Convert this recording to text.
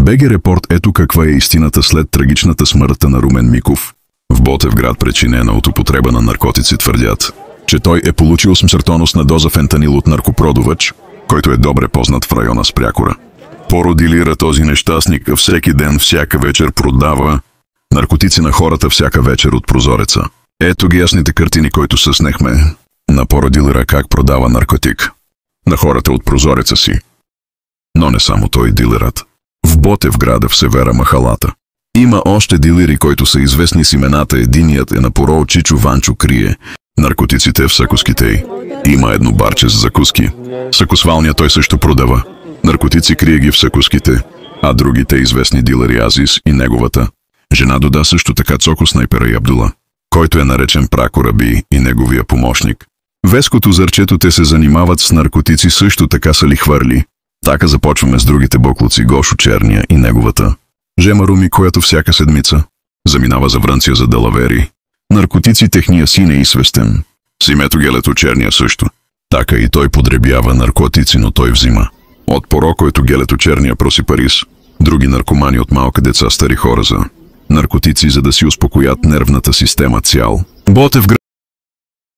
БГ Репорт ето каква е истината след трагичната смърт на Румен Миков. В Ботевград, причинена от употреба на наркотици, твърдят, че той е получил смъртоносна доза фентанил от наркопродавач, който е добре познат в района с Прякора. Породилира този нещастник всеки ден, всяка вечер продава наркотици на хората всяка вечер от прозореца. Ето ги ясните картини, които съснехме на породилира как продава наркотик на хората от прозореца си. Но не само той дилерът. В Ботевграда, в севера махалата, има още дилери, които са известни с имената. Единият е на Поро Чичо Ванчо, крие наркотиците в сакуските й. Има едно барче с закуски. Сакусвалния той също продава наркотици, крие ги в сакуските, а другите известни дилери Азис и неговата жена Дода, също така Цоко снайпера и Абдула, който е наречен Прякора Би, и неговия помощник Веското Зарчето. Те се занимават с наркотици, също така са ли хвърли. Така започваме с другите боклуци: Гошо Черния и неговата жена Руми, която всяка седмица заминава за Врънция за далавери наркотици. Техния син е известен с името Гелето Черния също. Така и той подребява наркотици, но той взима от Поро, който Гелето Черния проси Парис, други наркомани от малка деца, стари хора за наркотици, за да си успокоят нервната система. Цял Ботевград